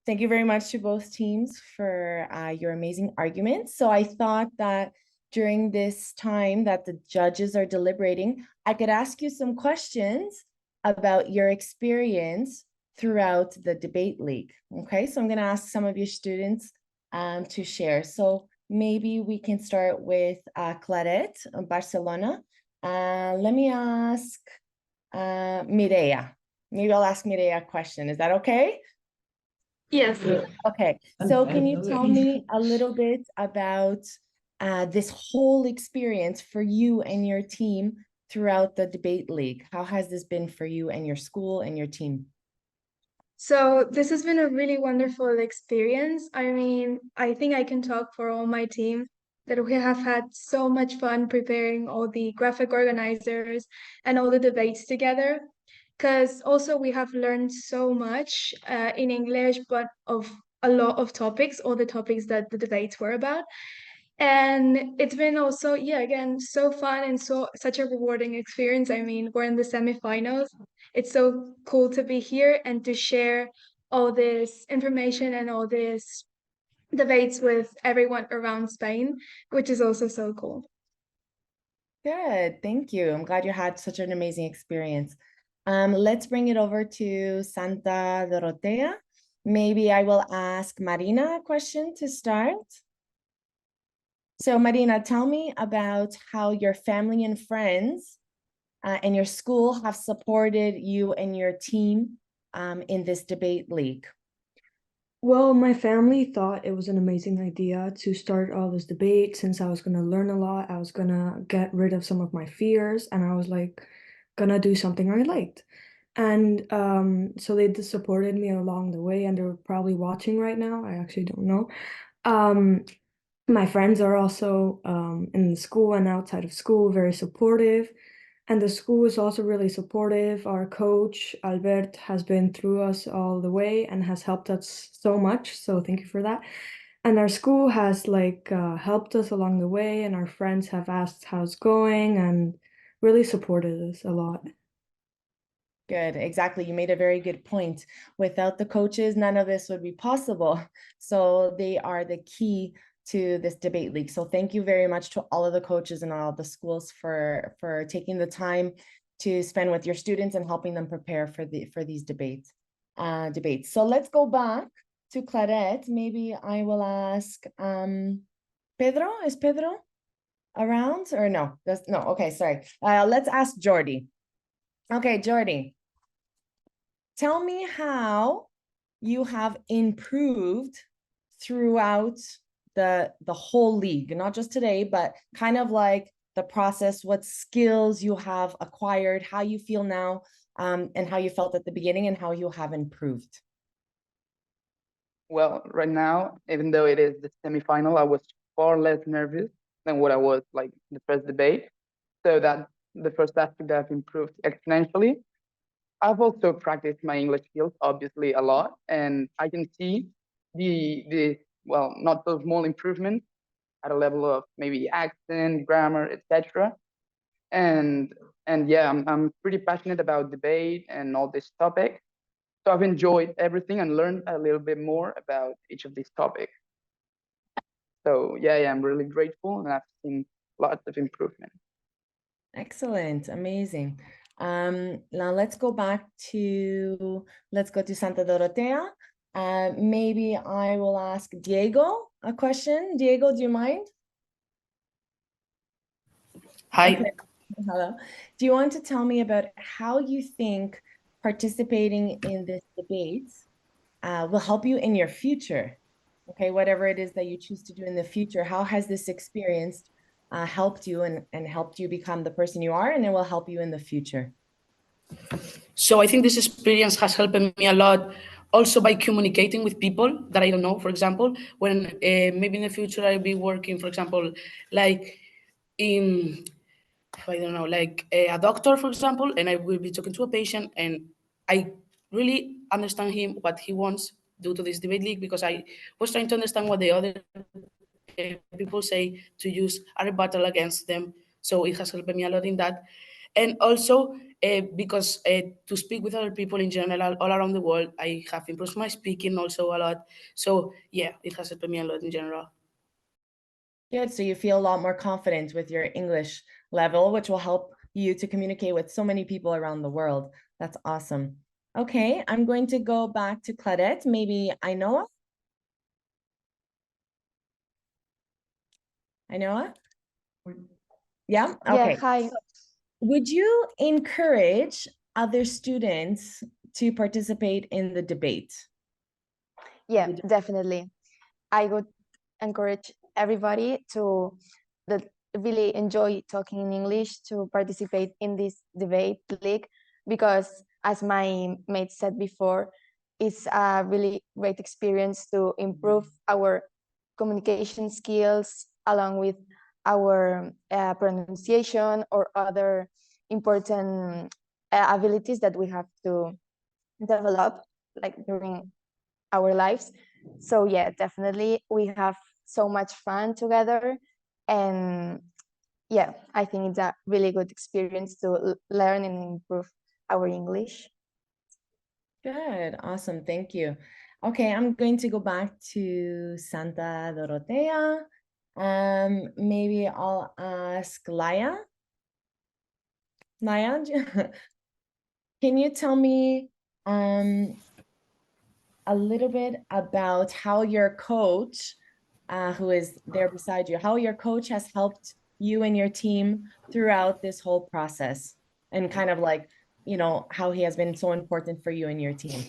Thank you very much to both teams for your amazing arguments. So I thought that during this time that the judges are deliberating, I could ask you some questions about your experience throughout the debate league. Okay, so I'm going to ask some of your students to share. So maybe we can start with Claret, Barcelona. Let me ask Mireia. Maybe I'll ask Mireia a question. Is that okay? Yes. Okay, so can you tell me a little bit about this whole experience for you and your team throughout the debate league? How has this been for you and your school and your team? So this has been a really wonderful experience. I mean, I think I can talk for all my team that we have had so much fun preparing all the graphic organizers and all the debates together. Because also we have learned so much in English, but of a lot of topics, all the topics that the debates were about. And it's been also, yeah, again, so fun and such a rewarding experience. I mean, we're in the semifinals. It's so cool to be here and to share all this information and all these debates with everyone around Spain, which is also so cool. Good, thank you. I'm glad you had such an amazing experience. Let's bring it over to Santa Dorotea. Maybe I will ask Marina a question to start. So Marina, tell me about how your family and friends and your school have supported you and your team in this debate league. Well, my family thought it was an amazing idea to start all this debate since I was going to learn a lot. I was going to get rid of some of my fears and I was like going to do something I liked. And so they just supported me along the way and they're probably watching right now. I actually don't know. My friends are also in the school and outside of school very supportive. And the school is also really supportive. Our coach, Albert, has been through us all the way and has helped us so much. So thank you for that. And our school has helped us along the way, and our friends have asked how it's going and really supported us a lot. Good, exactly. You made a very good point. Without the coaches, none of this would be possible. So they are the key to this debate league. So thank you very much to all of the coaches and all the schools for taking the time to spend with your students and helping them prepare for these debates. So let's go back to Claret. Maybe I will ask Pedro. Is Pedro around or no? No. Okay, sorry. Let's ask Jordi. Okay, Jordi. Tell me how you have improved throughout the whole league, not just today, but kind of like the process, what skills you have acquired, how you feel now, and how you felt at the beginning and how you have improved. Well, right now, even though it is the semifinal, I was far less nervous than what I was like the first debate. So that the first aspect that I've improved exponentially. I've also practiced my English skills obviously a lot, and I can see the well, not so small improvements at a level of maybe accent, grammar, etc. And yeah, I'm pretty passionate about debate and all this topic. So I've enjoyed everything and learned a little bit more about each of these topics. So yeah, I'm really grateful and I've seen lots of improvement. Excellent, amazing. Now let's go to Santa Dorotea. Maybe I will ask Diego a question. Diego, do you mind? Hi. Okay. Hello. Do you want to tell me about how you think participating in this debate will help you in your future? Okay, whatever it is that you choose to do in the future, how has this experience helped you and helped you become the person you are, and it will help you in the future? So I think this experience has helped me a lot also by communicating with people that I don't know. For example, when maybe in the future I'll be working, for example, like in, I don't know, like a doctor, for example, and I will be talking to a patient and I really understand him, what he wants due to this debate league, because I was trying to understand what the other people say to use a rebuttal against them. So it has helped me a lot in that. And also because to speak with other people in general all around the world, I have improved my speaking also a lot. So yeah, it has helped me a lot in general. Good. So you feel a lot more confident with your English level, which will help you to communicate with so many people around the world. That's awesome. Okay, I'm going to go back to Claudette. Maybe Ainoa? Ainoa? Yeah? Yeah, Okay. hi. Would you encourage other students to participate in the debate? Yeah, definitely. I would encourage everybody to that really enjoy talking in English to participate in this debate league because, as my mate said before, it's a really great experience to improve our communication skills along with our pronunciation or other important abilities that we have to develop like during our lives. So yeah, definitely we have so much fun together, and yeah, I think it's a really good experience to learn and improve our English. Good. Awesome. Thank you. Okay, I'm going to go back to Santa Dorotea. Maybe I'll ask Laya. Laya, can you tell me a little bit about how your coach, who is there beside you, how your coach has helped you and your team throughout this whole process, and kind of like, you know, how he has been so important for you and your team?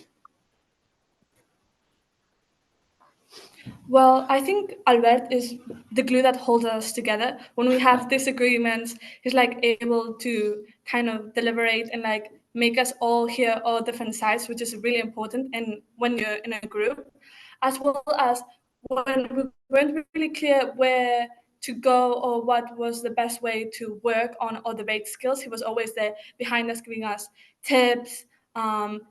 Well, I think Albert is the glue that holds us together. When we have disagreements, he's like able to kind of deliberate and like make us all hear all different sides, which is really important. And when you're in a group, as well as when we weren't really clear where to go or what was the best way to work on our debate skills, he was always there behind us, giving us tips,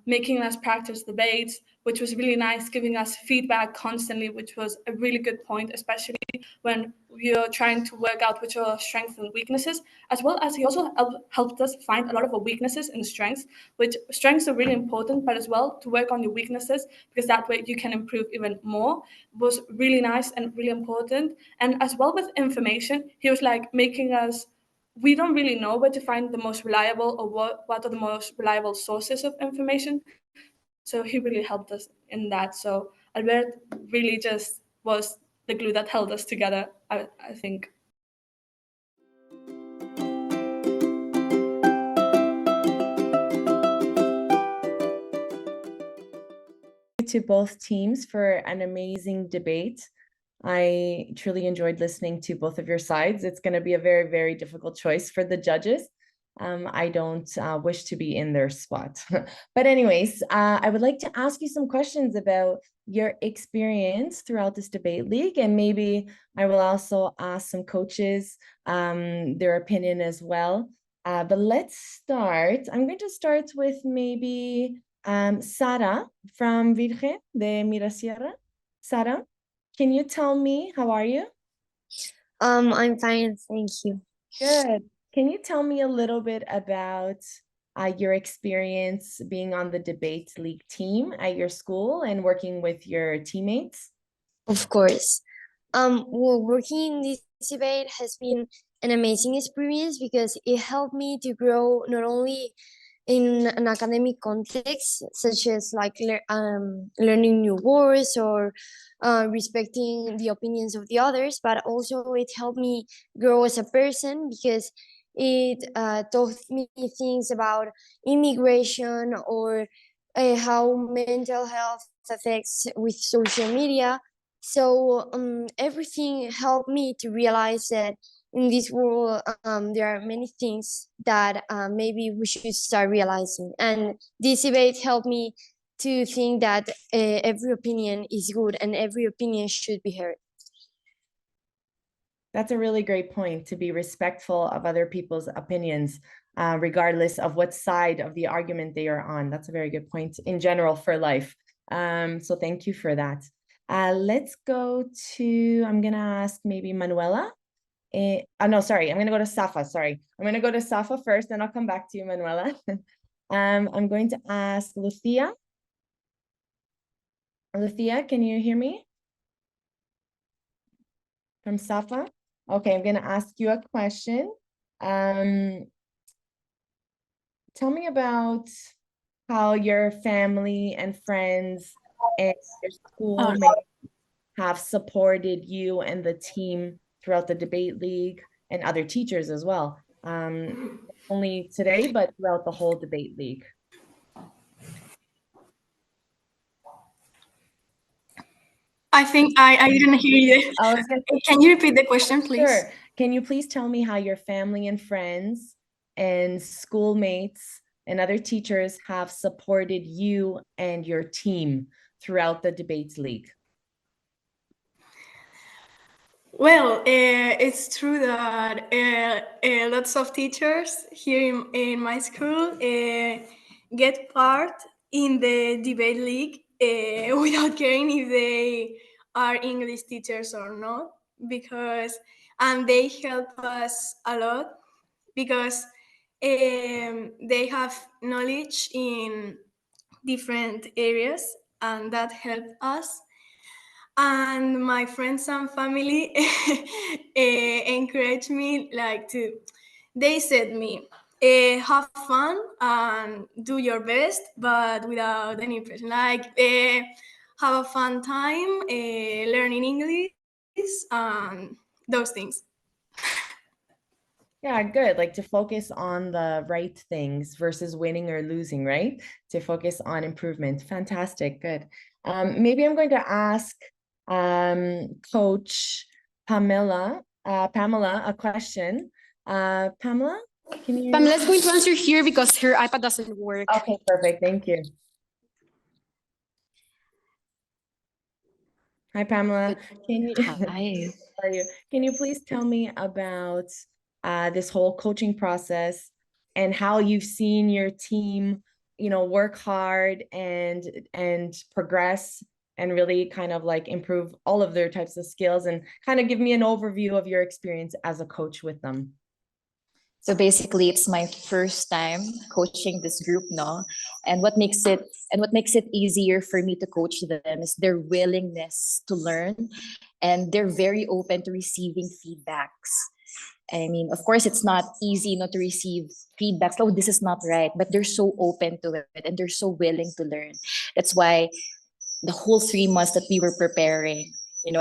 making us practice debates, which was really nice, giving us feedback constantly, which was a really good point, especially when you're trying to work out which are our strengths and weaknesses, as well as he also helped us find a lot of our weaknesses and strengths, which strengths are really important, but as well to work on your weaknesses, because that way you can improve even more, was really nice and really important. And as well with information, he was like making us, we don't really know where to find the most reliable or what are the most reliable sources of information. So he really helped us in that. So Albert really just was the glue that held us together, I think. To both teams for an amazing debate. I truly enjoyed listening to both of your sides. It's going to be a very, very difficult choice for the judges. I don't wish to be in their spot. But anyways, I would like to ask you some questions about your experience throughout this debate league, and maybe I will also ask some coaches their opinion as well. But let's start. I'm going to start with maybe Sara from Virgen de Mirasierra. Sara, can you tell me, how are you? I'm fine, thank you. Good. Can you tell me a little bit about your experience being on the debate league team at your school and working with your teammates? Of course. Well, working in this debate has been an amazing experience because it helped me to grow not only in an academic context, such as like learning new words or respecting the opinions of the others, but also it helped me grow as a person because it taught me things about immigration or how mental health affects with social media. So everything helped me to realize that in this world, there are many things that maybe we should start realizing. And this debate helped me to think that every opinion is good and every opinion should be heard. That's a really great point, to be respectful of other people's opinions, regardless of what side of the argument they are on. That's a very good point in general for life. So thank you for that. Let's go to, I'm going to ask maybe Manuela. No, sorry, I'm going to go to Safa. Sorry. I'm going to go to Safa first, then I'll come back to you, Manuela. I'm going to ask Lucia. Lucia, can you hear me? From Safa? Okay, I'm going to ask you a question. Tell me about how your family and friends and your schoolmates have supported you and the team throughout the debate league and other teachers as well. Only today, but throughout the whole debate league. I think I didn't hear you. I was gonna Can you repeat the question, please? Sure. Can you please tell me how your family and friends and schoolmates and other teachers have supported you and your team throughout the debates league? Well, it's true that lots of teachers here in my school get part in the debate league without caring if they are English teachers or not, and they help us a lot because they have knowledge in different areas, and that helped us. And my friends and family encourage me they said me, have fun and do your best, but without any pressure, have a fun time learning English and those things. Yeah, good. Like to focus on the right things versus winning or losing, right? To focus on improvement. Fantastic. Good. Maybe I'm going to ask Coach Pamela a question. Pamela, can you? Pamela's going to answer here because her iPad doesn't work. Okay, perfect. Thank you. Hi, Pamela. Can you? Hi. How are you? Can you please tell me about this whole coaching process and how you've seen your team, work hard and progress and really kind of like improve all of their types of skills, and kind of give me an overview of your experience as a coach with them. So basically, it's my first time coaching this group, no? And what makes it easier for me to coach them is their willingness to learn, and they're very open to receiving feedbacks. I mean, of course, it's not easy not to receive feedbacks. Oh, this is not right, but they're so open to it and they're so willing to learn. That's why the whole 3 months that we were preparing,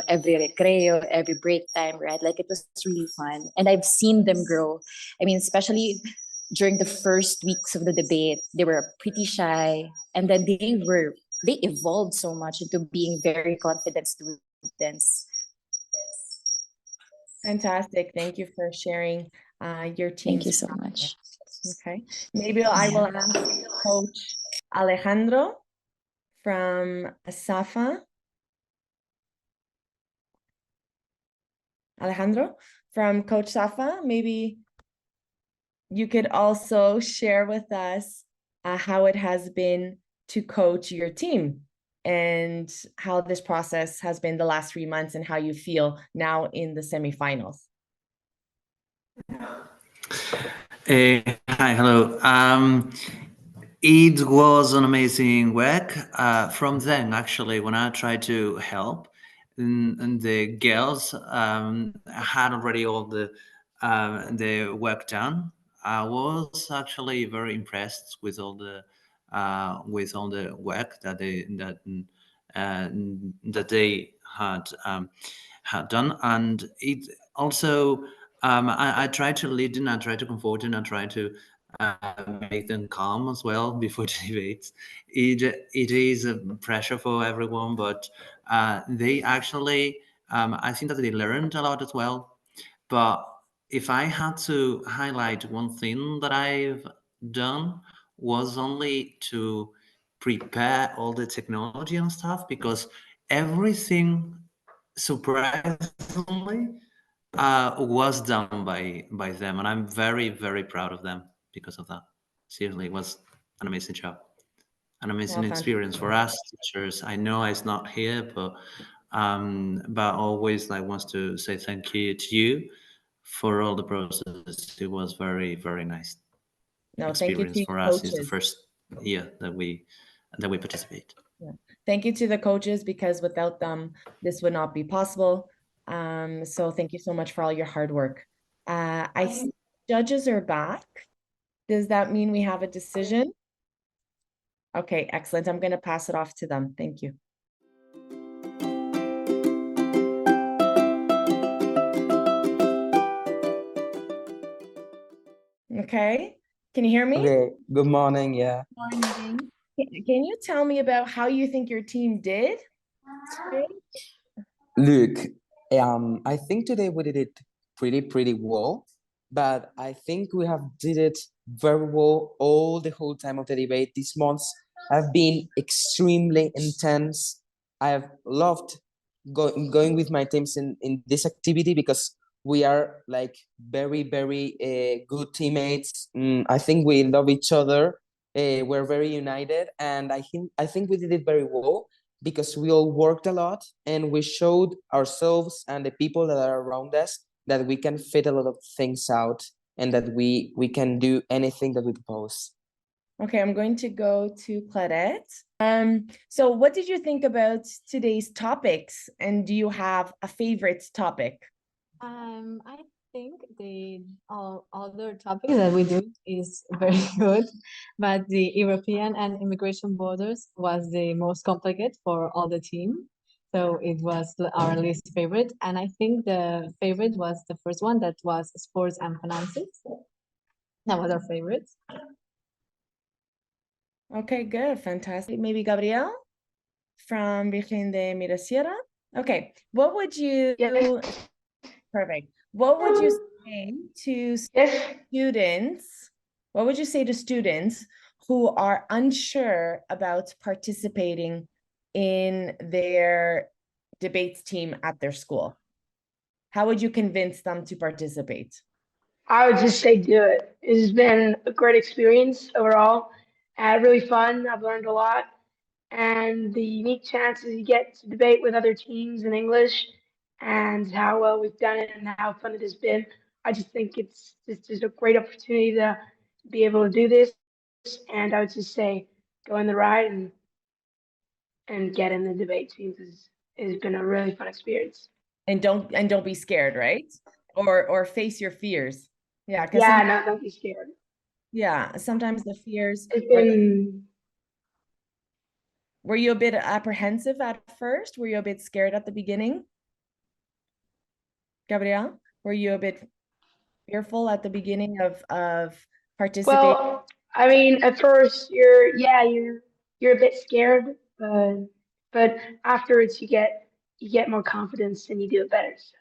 every recreo, every break time, right? Like it was really fun. And I've seen them grow. I mean, especially during the first weeks of the debate, they were pretty shy. And then they evolved so much into being very confident students. Fantastic. Thank you for sharing your team's Thank you so much. Okay. Maybe I will ask Coach Alejandro from Safa. Alejandro from Coach Safa, maybe you could also share with us how it has been to coach your team and how this process has been the last 3 months and how you feel now in the semifinals. Hi, hello. It was an amazing work. From then, actually, when I tried to help, and the girls had already all the work done. I was actually very impressed with all the work that they had done, and it also. I try to lead and I try to comfort and I try to make them calm as well before the debates. It is a pressure for everyone, but they actually, I think that they learned a lot as well. But if I had to highlight one thing that I've done, was only to prepare all the technology and stuff, because everything surprisingly was done by them, and I'm very, very proud of them because of that. Seriously, it was an amazing job, an amazing experience for us teachers. I know it's not here, but always like wants to say thank you to you for all the process. It was very, very nice No, thank you to experience you for us. It's the coaches. first year that we participate. Yeah. Thank you to the coaches, because without them, this would not be possible. So thank you so much for all your hard work. I see judges are back. Does that mean we have a decision? Okay, excellent. I'm going to pass it off to them. Thank you. Okay, can you hear me? Okay, good morning. Yeah. Morning. Can you tell me about how you think your team did today? Look, I think today we did it pretty well, but I think we have did it very well all the whole time of the debate. These months have been extremely intense. I have loved going with my teams in this activity because we are like very good teammates. I think we love each other. We're very united, and I think we did it very well because we all worked a lot and we showed ourselves and the people that are around us that we can fit a lot of things out and that we can do anything that we propose. Okay, I'm going to go to Claudette. So what did you think about today's topics? And do you have a favorite topic? I think the other topic that we do is very good, but the European and immigration borders was the most complicated for all the team. So it was our least favorite. And I think the favorite was the first one, that was sports and finances. That was our favorite. Okay, good, fantastic. Maybe Gabriel from Virgen de Mirasierra. Okay, what would you, perfect. What would you say to students? What would you say to students who are unsure about participating in their debates team at their school? How would you convince them to participate? I would just say do it. It's been a great experience overall. I had really fun. I've learned a lot. And the unique chances you get to debate with other teams in English and how well we've done it and how fun it has been. I just think it's just a great opportunity to be able to do this. And I would just say go in the ride and get in the debate teams. It's been a really fun experience. And don't be scared, right? Or face your fears. Yeah, because don't be scared. Yeah, sometimes the fears. It's been. Were you a bit apprehensive at first? Were you a bit scared at the beginning? Gabriel, were you a bit fearful at the beginning of participating? Well, I mean, at first you're a bit scared, but afterwards you get more confidence and you do it better. So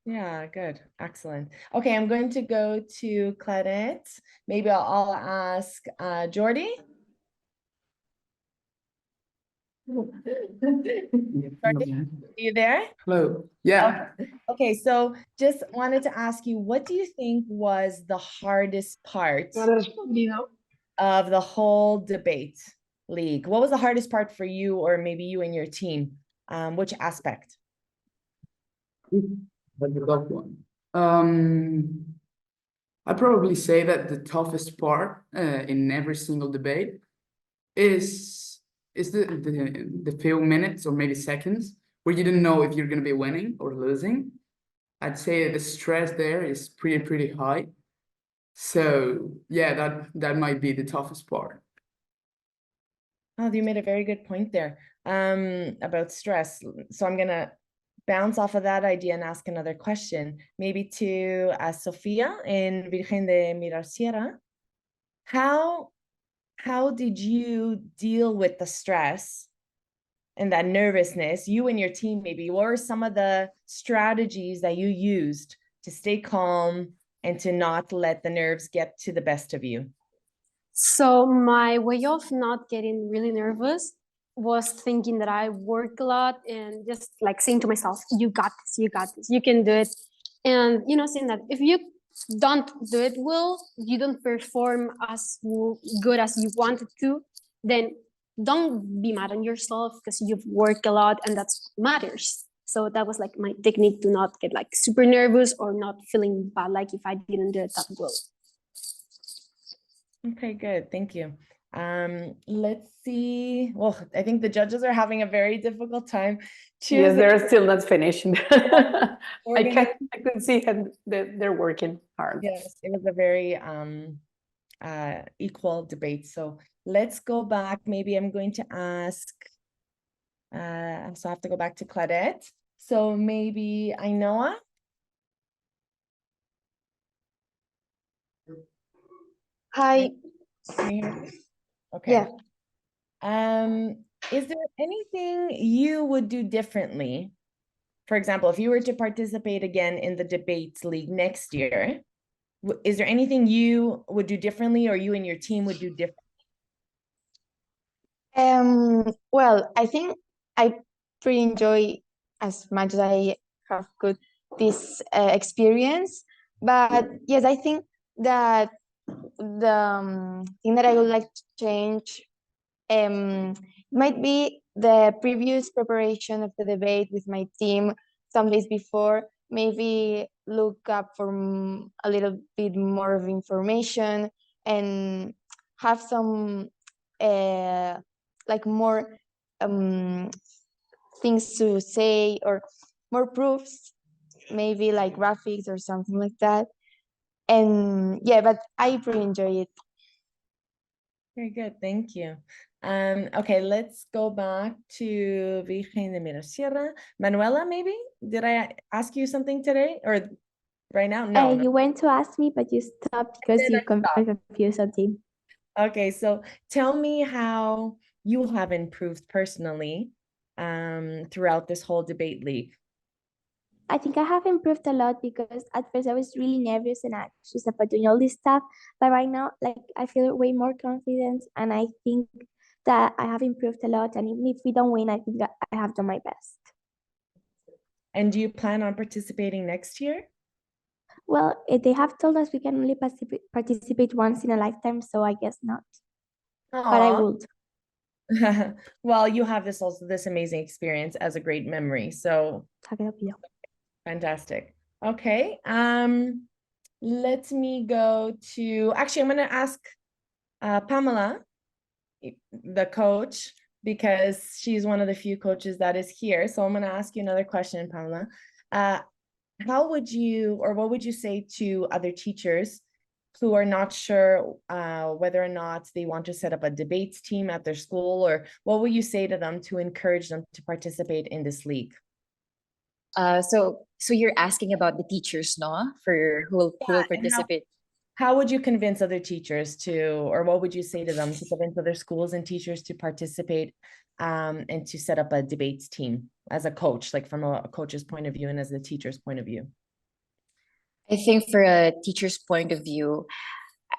Yeah, good. Excellent. Okay, I'm going to go to Claudette. Maybe I'll ask Jordi. Jordi, are you there? Hello. Yeah. Okay, so just wanted to ask you, what do you think was the hardest part of the whole debate league? What was the hardest part for you, or maybe you and your team? Which aspect? That's a tough one. I'd probably say that the toughest part in every single debate is the few minutes or maybe seconds where you don't know if you're going to be winning or losing. I'd say the stress there is pretty high. So yeah, that might be the toughest part. Oh, you made a very good point there about stress. So I'm gonna bounce off of that idea and ask another question, maybe to Sofia in Virgen de Mirasierra. How did you deal with the stress and that nervousness, you and your team maybe? What were some of the strategies that you used to stay calm and to not let the nerves get to the best of you? So my way of not getting really nervous was thinking that I work a lot and just like saying to myself, you got this, you can do it. And, saying that if you don't do it well, you don't perform as good as you wanted to, then don't be mad on yourself because you've worked a lot and that's what matters. So that was like my technique to not get like super nervous or not feeling bad like if I didn't do it that well. Okay, good. Thank you. Let's see. Well, I think the judges are having a very difficult time. Yes, they're still not finished. I can see that they're working hard. Yes, it was a very equal debate. So let's go back. Maybe I'm going to ask, so I have to go back to Claudette. So maybe Ainoa. Hi. Can you hear me? Okay. Yeah. Is there anything you would do differently? For example, if you were to participate again in the debates league next year, is there anything you would do differently or you and your team would do differently? Well, I think I pretty enjoy as much as I have got this experience. But yes, I think that the thing that I would like to change might be the previous preparation of the debate with my team some days before. Maybe look up for a little bit more of information and have some like more things to say or more proofs, maybe like graphics or something like that. And yeah, but I pretty enjoy it. Very good, thank you. Okay, let's go back to Virgen de Mirasierra. Manuela, maybe? Did I ask you something today or right now? No. You went to ask me, but you stopped because you confused something. Okay, so tell me how you have improved personally throughout this whole debate league. I think I have improved a lot because at first I was really nervous and anxious about doing all this stuff. But right now, like I feel way more confident and I think that I have improved a lot. And even if we don't win, I think that I have done my best. And do you plan on participating next year? Well, they have told us we can only participate once in a lifetime, so I guess not. But I would. Well, you have this amazing experience as a great memory. So fantastic. Okay. Let me go to, actually, I'm going to ask Pamela, the coach, because she's one of the few coaches that is here. So I'm going to ask you another question, Pamela. How would you, or what would you say to other teachers who are not sure whether or not they want to set up a debates team at their school, or what will you say to them to encourage them to participate in this league? So you're asking about the teachers, no? For who will participate. How would you convince other teachers to, or what would you say to them to convince other schools and teachers to participate and to set up a debates team as a coach, like from a coach's point of view and as a teacher's point of view? I think for a teacher's point of view,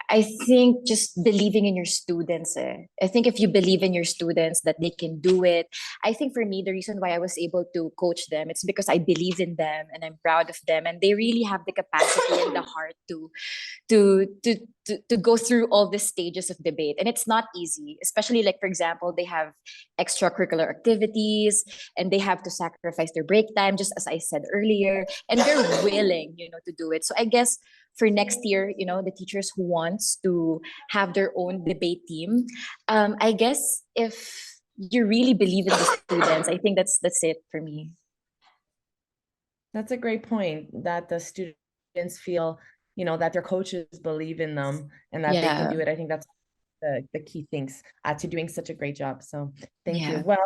I think just believing in your students. I think if you believe in your students that they can do it, I think for me, the reason why I was able to coach them, it's because I believe in them and I'm proud of them. And they really have the capacity and the heart to go through all the stages of debate. And it's not easy, especially like, for example, they have extracurricular activities and they have to sacrifice their break time, just as I said earlier, and they're willing, to do it. So I guess for next year, the teachers who wants to have their own debate team, I guess if you really believe in the students, I think that's it for me. That's a great point, that the students feel, that their coaches believe in them and that they can do it. I think that's the key things to doing such a great job. So thank you. Well,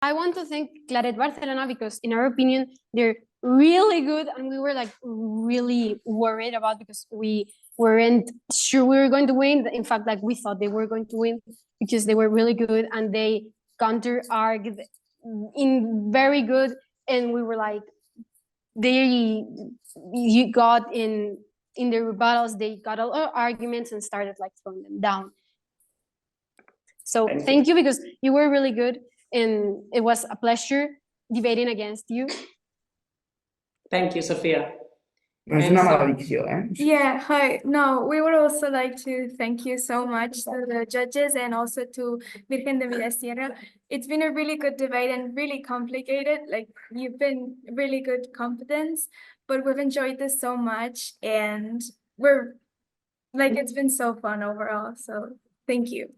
I want to thank Claret Barcelona because in our opinion, they're really good and we were like really worried about because we weren't sure we were going to win. In fact, like we thought they were going to win because they were really good and they counter-argued in very good, and we were like, you got in their rebuttals, they got a lot of arguments and started like throwing them down. So thank you because you were really good and it was a pleasure debating against you. Thank you, Sophia. Es una maledicció, eh? Yeah, hi. No, we would also like to thank you so much to the judges and also to Virgen de Vida Sierra. It's been a really good debate and really complicated. Like, you've been really good competence, but we've enjoyed this so much and we're like, it's been so fun overall. So thank you.